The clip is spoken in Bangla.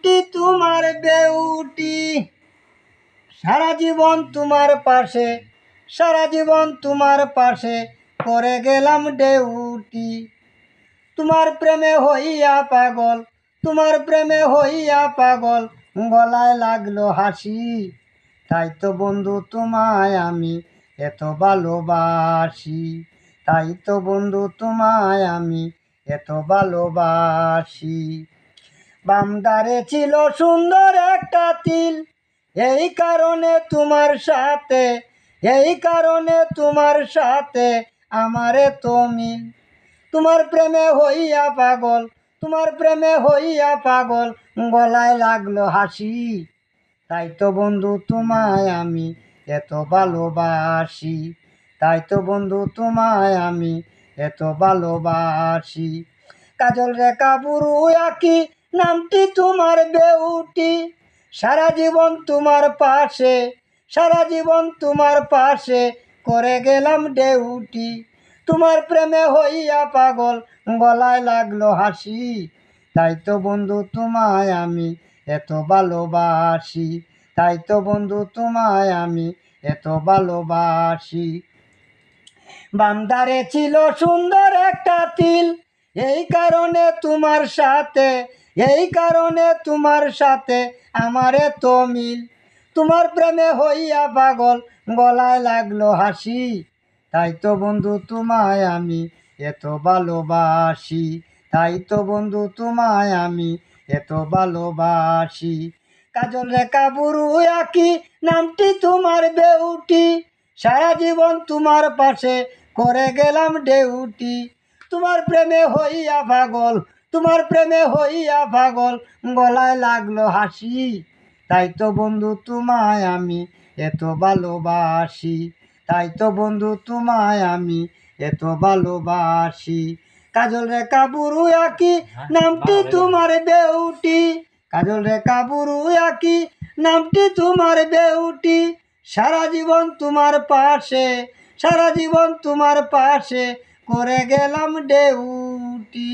নামটি তোমার বেউটি। সারা জীবন তোমার পাশে, সারা জীবন তোমার পাশে করে গেলাম ডেউটি। তোমার প্রেমে হইয়া পাগল, তোমার প্রেমে হইয়া পাগল, গলায় লাগলো হাসি। তাই তো বন্ধু তোমায় আমি এত ভালোবাসি, তাই তো বন্ধু তোমায় আমি এত ভালোবাসি। বামদারে ছিল সুন্দর একটা তিল, এই কারণে তোমার সাথে, এই কারণে তোমার সাথে আমারে তো মিল। তোমার প্রেমে হইয়া পাগল, তোমার প্রেমে হইয়া পাগল, গলায় লাগলো হাসি। তাই তো বন্ধু তোমায় আমি এত ভালোবাসি, তাই তো বন্ধু তোমায় আমি এত ভালোবাসি। কাজল রেখা বুড়ো আঁকি নামটি তোমার বেউটি। সারা জীবন তোমার পাশে, সারা জীবন তোমার পাশে করে গেলাম ডেউটি। তোমার প্রেমে হইয়া পাগল, গলায় লাগলো হাসি। তাই তো বন্ধু তোমায় আমি এত ভালোবাসি, তাই তো বন্ধু তোমায় আমি এত ভালোবাসি। বামদারে ছিল সুন্দর একটা তিল, এই কারণে তোমার সাথে, এই কারণে তোমার সাথে আমারে তো মিল। তোমার প্রেমে হইয়া পাগল, গলায় লাগলো হাসি। তাই তো বন্ধু তোমায় আমি এত ভালোবাসি, তাই তো বন্ধু তোমায় আমি এত ভালোবাসি। কাজল রেখা বুড়ো আঁকি নামটি তোমার বেউটি। সারা জীবন তোমার পাশে করে গেলাম ডেউটি। তোমার প্রেমে হইয়া পাগল, তোমার প্রেমে হইয়া পাগল, গলায় লাগলো হাসি। তাই তো বন্ধু তোমায় আমি এত ভালোবাসি, তাই তো বন্ধু তোমায় আমি এত ভালোবাসি। কাজল রেখা বুড়ো আঁকি নামটি তোমার বেউটি। কাজল রেখা বুড়ো আঁকি নামটি তোমার বেউটি। সারা জীবন তোমার পাশে, সারা জীবন তোমার পাশে করে গেলাম ডেউটি।